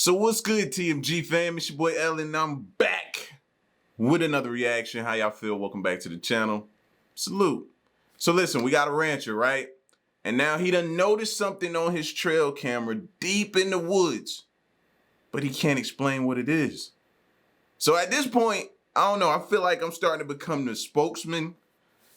So what's good, TMG fam? It's your boy Ellen, and I'm back with another reaction. How y'all feel? Welcome back to the channel. Salute. So listen, we got a rancher, right? And now he done noticed something on his trail camera deep in the woods, but he can't explain what it is. So at this point, I don't know, I feel like I'm starting to become the spokesman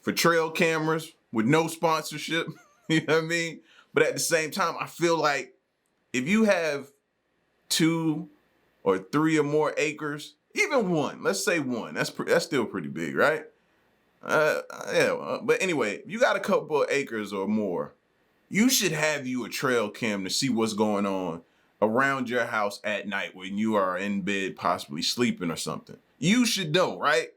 for trail cameras with no sponsorship. You know what I mean? But at the same time, I feel like if you have 2 or 3 or more acres, even 1, let's say 1, that's still pretty big, right? But anyway, if you got a couple of acres or more, you should have you a trail cam to see what's going on around your house at night when you are in bed, possibly sleeping or something. You should know, right?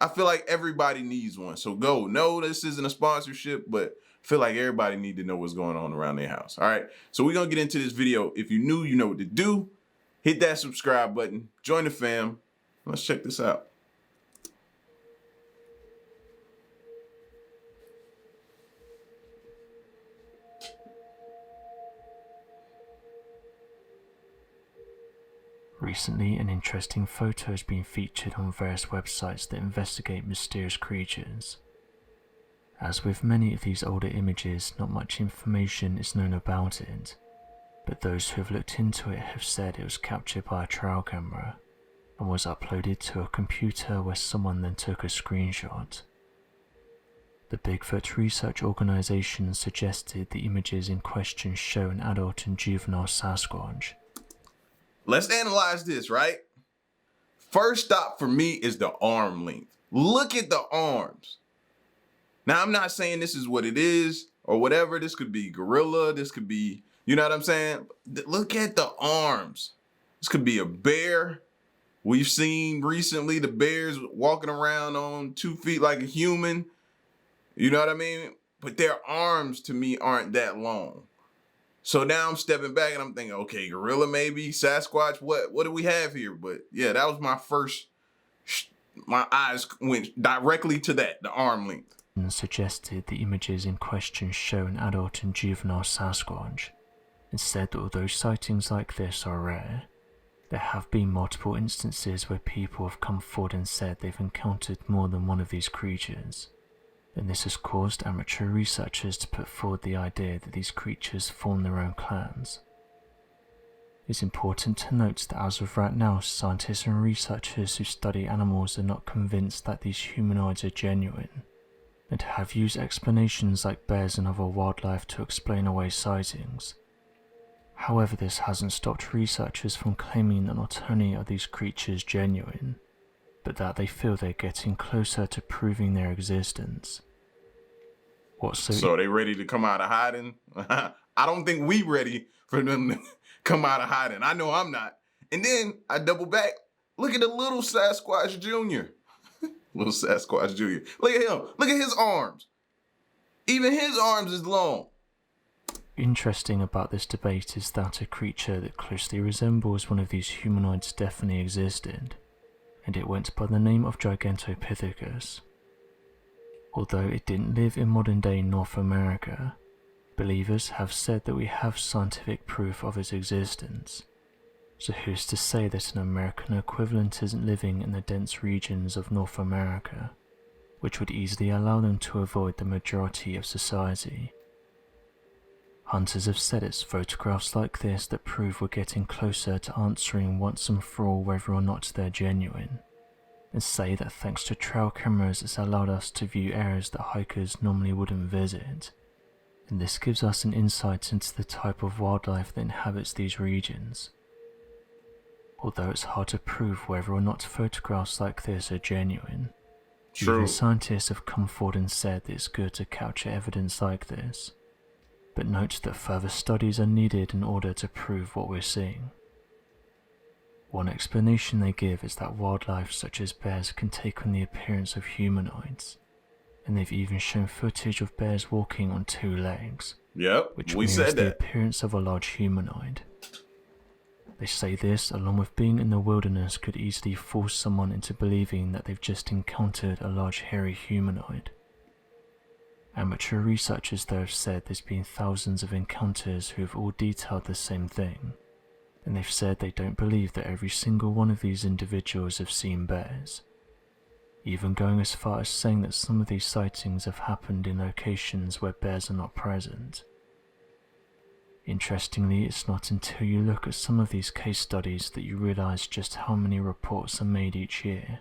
I feel like everybody needs one. So go. No, this isn't a sponsorship, but I feel like everybody need to know what's going on around their house. All right. So we're going to get into this video. If you're new, you know what to do. Hit that subscribe button. Join the fam. Let's check this out. Recently, an interesting photo has been featured on various websites that investigate mysterious creatures. As with many of these older images, not much information is known about it, but those who have looked into it have said it was captured by a trail camera and was uploaded to a computer where someone then took a screenshot. The Bigfoot Research Organization suggested the images in question show an adult and juvenile Sasquatch. Let's analyze this, right? First stop for me is the arm length. Look at the arms. Now, I'm not saying this is what it is or whatever. This could be gorilla. This could be, you know what I'm saying? Look at the arms. This could be a bear. We've seen recently the bears walking around on 2 feet like a human. You know what I mean? But their arms to me aren't that long. So now I'm stepping back and I'm thinking, okay, gorilla maybe, Sasquatch, what do we have here? But yeah, that was my first, my eyes went directly to that, the arm length. And suggested the images in question show an adult and juvenile Sasquatch, and said that although sightings like this are rare, there have been multiple instances where people have come forward and said they've encountered more than one of these creatures. And this has caused amateur researchers to put forward the idea that these creatures form their own clans. It's important to note that as of right now, scientists and researchers who study animals are not convinced that these humanoids are genuine, and have used explanations like bears and other wildlife to explain away sightings. However, this hasn't stopped researchers from claiming that not only are these creatures genuine, but that they feel they're getting closer to proving their existence. So they ready to come out of hiding? I don't think we ready for them to come out of hiding. I know I'm not. And then I double back. Look at the little Sasquatch Jr. Little Sasquatch Jr. Look at him. Look at his arms. Even his arms is long. Interesting about this debate is that a creature that closely resembles one of these humanoids definitely existed, and it went by the name of Gigantopithecus. Although it didn't live in modern-day North America, believers have said that we have scientific proof of its existence. So who's to say that an American equivalent isn't living in the dense regions of North America, which would easily allow them to avoid the majority of society? Hunters have said it's photographs like this that prove we're getting closer to answering once and for all whether or not they're genuine, and say that thanks to trail cameras it's allowed us to view areas that hikers normally wouldn't visit, and this gives us an insight into the type of wildlife that inhabits these regions. Although it's hard to prove whether or not photographs like this are genuine, even scientists have come forward and said that it's good to capture evidence like this, but note that further studies are needed in order to prove what we're seeing. One explanation they give is that wildlife such as bears can take on the appearance of humanoids, and they've even shown footage of bears walking on 2 legs, which mirrors the appearance of a large humanoid. They say this, along with being in the wilderness, could easily fool someone into believing that they've just encountered a large hairy humanoid. Amateur researchers though have said there's been thousands of encounters who have all detailed the same thing, and they've said they don't believe that every single one of these individuals have seen bears, even going as far as saying that some of these sightings have happened in locations where bears are not present. Interestingly, it's not until you look at some of these case studies that you realize just how many reports are made each year,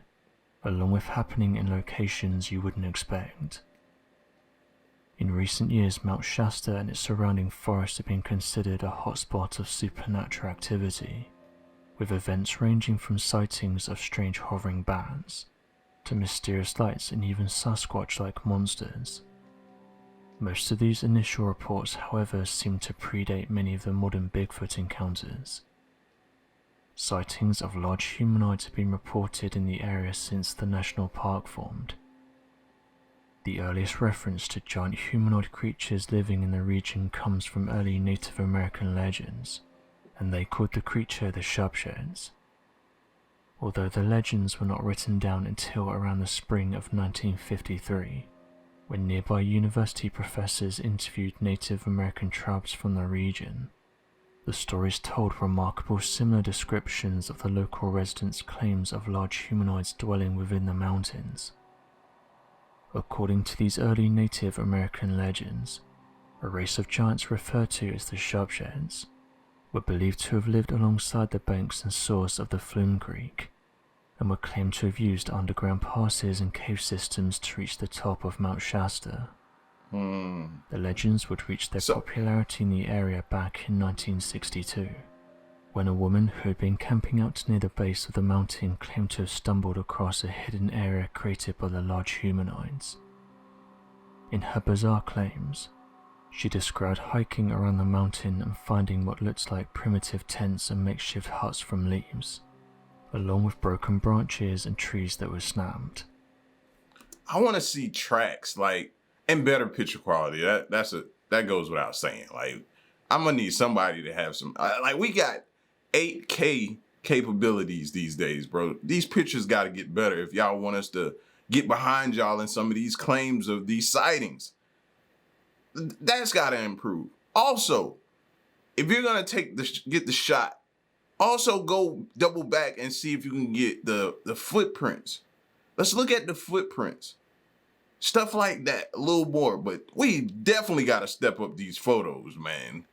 along with happening in locations you wouldn't expect. In recent years, Mount Shasta and its surrounding forest have been considered a hotspot of supernatural activity, with events ranging from sightings of strange hovering bats to mysterious lights and even Sasquatch-like monsters. Most of these initial reports, however, seem to predate many of the modern Bigfoot encounters. Sightings of large humanoids have been reported in the area since the national park formed. The earliest reference to giant humanoid creatures living in the region comes from early Native American legends, and they called the creature the Subsquatch. Although the legends were not written down until around the spring of 1953, when nearby university professors interviewed Native American tribes from the region, the stories told remarkable similar descriptions of the local residents' claims of large humanoids dwelling within the mountains. According to these early Native American legends, a race of giants referred to as the Subsquatch were believed to have lived alongside the banks and source of the Flume Creek, and were claimed to have used underground passes and cave systems to reach the top of Mount Shasta. The legends would reach their popularity in the area back in 1962, when a woman who had been camping out near the base of the mountain claimed to have stumbled across a hidden area created by the large humanoids. In her bizarre claims, she described hiking around the mountain and finding what looked like primitive tents and makeshift huts from leaves, along with broken branches and trees that were snapped. I want to see tracks, and better picture quality. That goes without saying. I'm gonna need somebody to have some. We got 8K capabilities these days, bro. These pictures got to get better if y'all want us to get behind y'all in some of these claims of these sightings. That's got to improve. Also, if you're gonna get the shot, also go double back and see if you can get the footprints. Let's look at the footprints. Stuff like that, a little more, but we definitely got to step up these photos, man.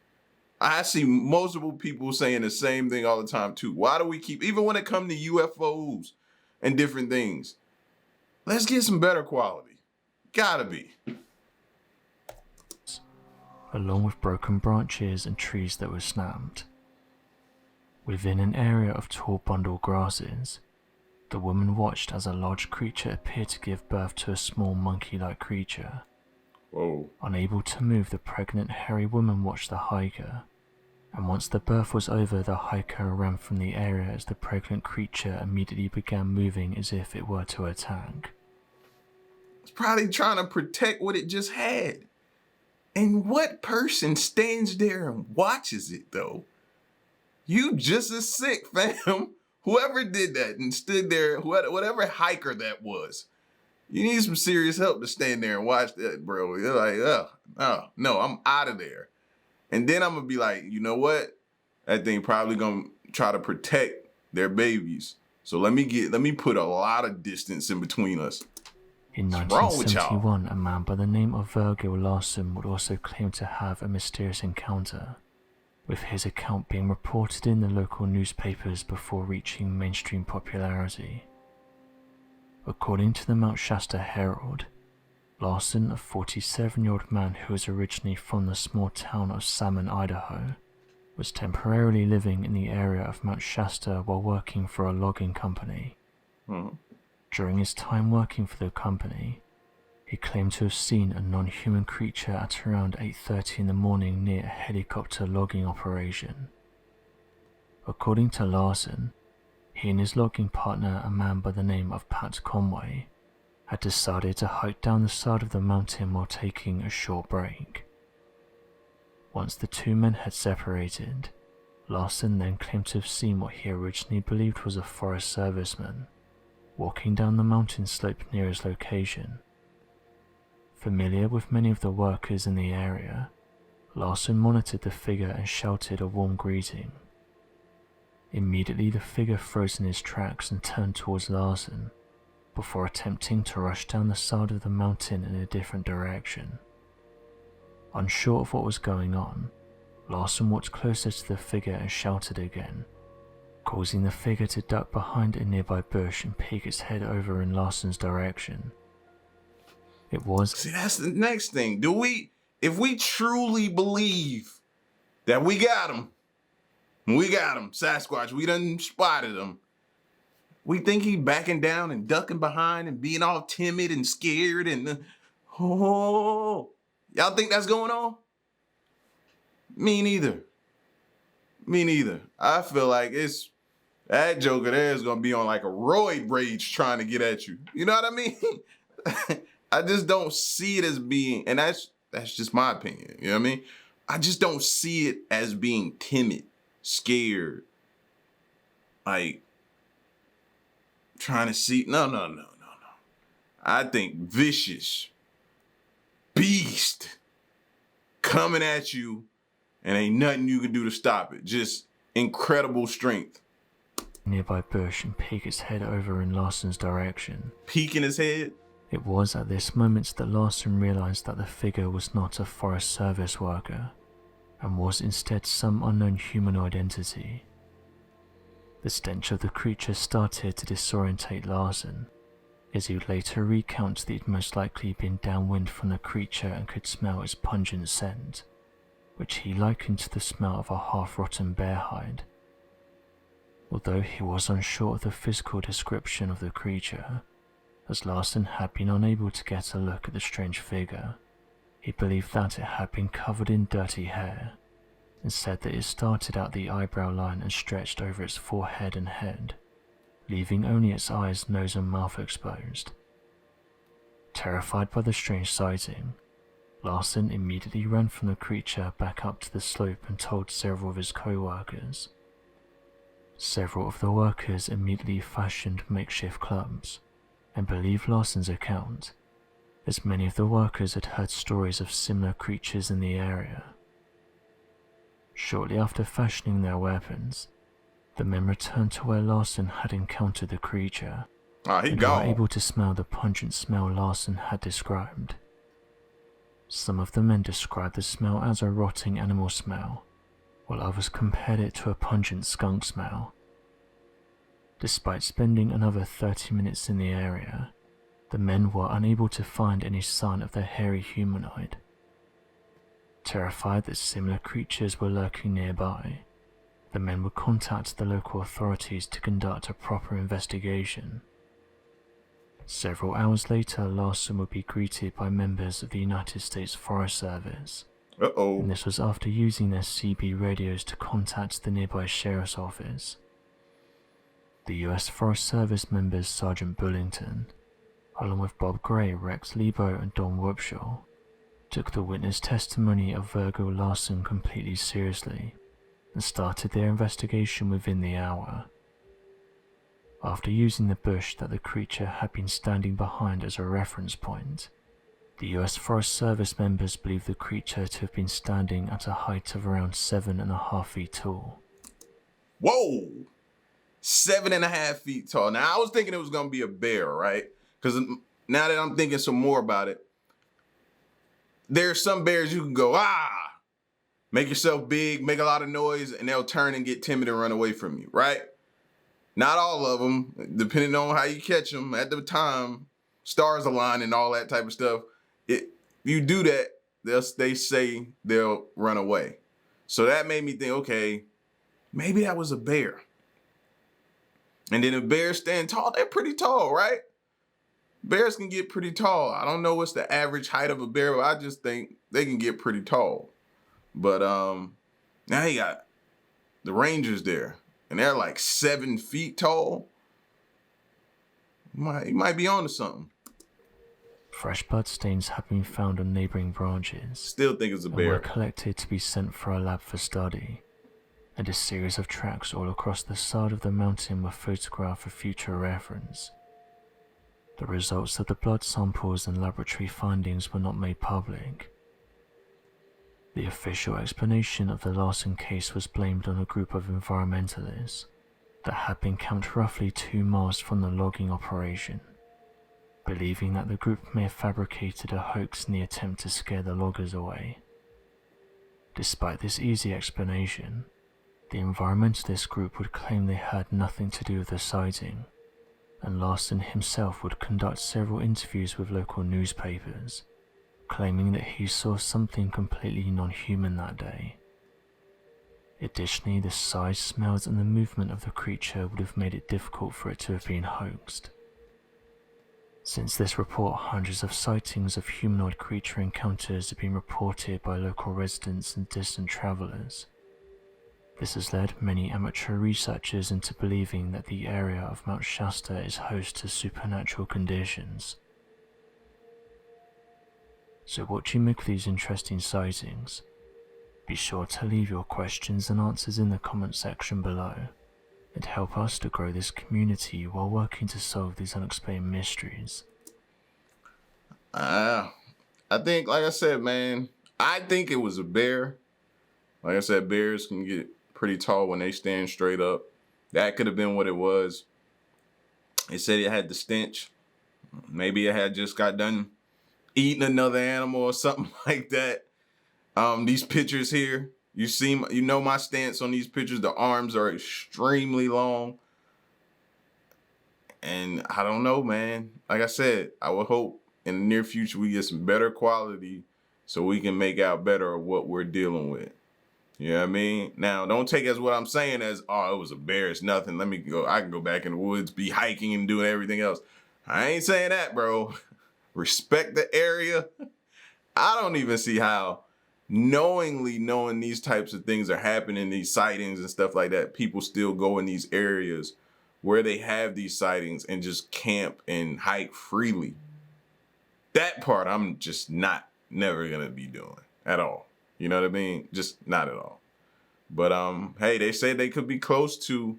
I see multiple people saying the same thing all the time too. Why do we keep, even when it comes to UFOs and different things, let's get some better quality. Gotta be. Along with broken branches and trees that were snapped. Within an area of tall bundle grasses, the woman watched as a large creature appeared to give birth to a small monkey-like creature. Whoa. Unable to move, the pregnant hairy woman watched the hiker, and once the birth was over, the hiker ran from the area as the pregnant creature immediately began moving as if it were to attack. It's probably trying to protect what it just had. And what person stands there and watches it, though? You just as sick, fam. Whoever did that and stood there, whatever hiker that was, you need some serious help to stand there and watch that, bro. You're like, no, I'm out of there. And then I'm going to be like, you know what? That thing probably going to try to protect their babies. So let me put a lot of distance in between us. In 1971, a man by the name of Virgo Larson would also claim to have a mysterious encounter, with his account being reported in the local newspapers before reaching mainstream popularity. According to the Mount Shasta Herald, Larson, a 47-year-old man who was originally from the small town of Salmon, Idaho, was temporarily living in the area of Mount Shasta while working for a logging company. During his time working for the company, he claimed to have seen a non-human creature at around 8:30 in the morning near a helicopter logging operation. According to Larson, he and his logging partner, a man by the name of Pat Conway, had decided to hike down the side of the mountain while taking a short break. Once the two men had separated, Larson then claimed to have seen what he originally believed was a Forest Serviceman walking down the mountain slope near his location. Familiar with many of the workers in the area, Larson monitored the figure and shouted a warm greeting. Immediately the figure froze in his tracks and turned towards Larson, before attempting to rush down the side of the mountain in a different direction. Unsure of what was going on, Larson walked closer to the figure and shouted again, causing the figure to duck behind a nearby bush and peek its head over in Larson's direction. It was... See, that's the next thing. If we truly believe that we got him, Sasquatch, we done spotted him, we think he backing down and ducking behind and being all timid and scared and, y'all think that's going on? Me neither. I feel like that joker there is gonna be on like a roid rage trying to get at you. You know what I mean? I just don't see it as being, and that's just my opinion. You know what I mean? I just don't see it as being timid, scared, like trying to see. No. I think vicious, beast coming at you, and ain't nothing you can do to stop it. Just incredible strength. Nearby bush and peek its head over in Larson's direction. Peeking his head? It was at this moment that Larson realized that the figure was not a Forest Service worker, and was instead some unknown humanoid entity. The stench of the creature started to disorientate Larson, as he would later recount that he'd most likely been downwind from the creature and could smell its pungent scent, which he likened to the smell of a half-rotten bear hide. Although he was unsure of the physical description of the creature, as Larson had been unable to get a look at the strange figure, he believed that it had been covered in dirty hair, and said that it started at the eyebrow line and stretched over its forehead and head, leaving only its eyes, nose and mouth exposed. Terrified by the strange sighting, Larson immediately ran from the creature back up to the slope and told several of his co-workers. Several of the workers immediately fashioned makeshift clubs, and believed Larson's account, as many of the workers had heard stories of similar creatures in the area. Shortly after fashioning their weapons, the men returned to where Larson had encountered the creature, and were able to smell the pungent smell Larson had described. Some of the men described the smell as a rotting animal smell, while others compared it to a pungent skunk smell. Despite spending another 30 minutes in the area, the men were unable to find any sign of the hairy humanoid. Terrified that similar creatures were lurking nearby, the men would contact the local authorities to conduct a proper investigation. Several hours later, Larson would be greeted by members of the United States Forest Service. And this was after using their CB radios to contact the nearby sheriff's office. The US Forest Service members Sergeant Bullington, along with Bob Gray, Rex Lebo and Don Whoopshaw, took the witness testimony of Virgo Larson completely seriously and started their investigation within the hour. After using the bush that the creature had been standing behind as a reference point, the US Forest Service members believe the creature to have been standing at a height of around 7.5 feet tall. Whoa! 7.5 feet tall. Now, I was thinking it was going to be a bear, right? Because now that I'm thinking some more about it, there's some bears you can go, make yourself big, make a lot of noise, and they'll turn and get timid and run away from you, right? Not all of them, depending on how you catch them at the time, stars align and all that type of stuff. If you do that, they say they'll run away. So that made me think, okay, maybe that was a bear. And then if bears stand tall, they're pretty tall, right? Bears can get pretty tall. I don't know what's the average height of a bear, but I just think they can get pretty tall. But now you got the Rangers there, and they're like 7 feet tall. You might be onto something. Fresh blood stains have been found on neighbouring branches. Still think it's a bear. And were collected to be sent for a lab for study. And a series of tracks all across the side of the mountain were photographed for future reference. The results of the blood samples and laboratory findings were not made public. The official explanation of the Larson case was blamed on a group of environmentalists that had been camped roughly 2 miles from the logging operation, believing that the group may have fabricated a hoax in the attempt to scare the loggers away. Despite this easy explanation, the environmentalist group would claim they had nothing to do with the sighting, and Larson himself would conduct several interviews with local newspapers, claiming that he saw something completely non-human that day. Additionally, the size, smells, and the movement of the creature would have made it difficult for it to have been hoaxed. Since this report, hundreds of sightings of humanoid creature encounters have been reported by local residents and distant travelers. This has led many amateur researchers into believing that the area of Mount Shasta is host to supernatural conditions. So what do you make of these interesting sightings? Be sure to leave your questions and answers in the comment section below, and help us to grow this community while working to solve these unexplained mysteries. I think, like I said, man, I think it was a bear. Like I said, bears can get pretty tall when they stand straight up. That could have been what it was. It said it had the stench. Maybe it had just got done eating another animal or something like that. These pictures here, you know my stance on these pictures. The arms are extremely long. And I don't know, man. Like I said, I would hope in the near future we get some better quality so we can make out better of what we're dealing with. You know what I mean? Now, don't take as what I'm saying as, oh, it was a bear, it's nothing. Let me go. I can go back in the woods, be hiking and doing everything else. I ain't saying that, bro. Respect the area. I don't even see how knowingly knowing these types of things are happening, these sightings and stuff like that, people still go in these areas where they have these sightings and just camp and hike freely. That part I'm just never gonna be doing at all. You know what I mean? Just not at all. But hey, they said they could be close to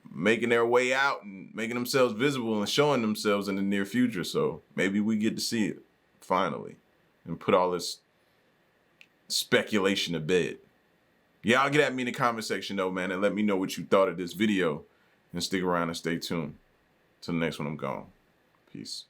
making their way out and making themselves visible and showing themselves in the near future. So maybe we get to see it finally and put all this speculation to bed. Y'all get at me in the comment section though, man, and let me know what you thought of this video. And stick around and stay tuned. Till the next one, I'm gone. Peace.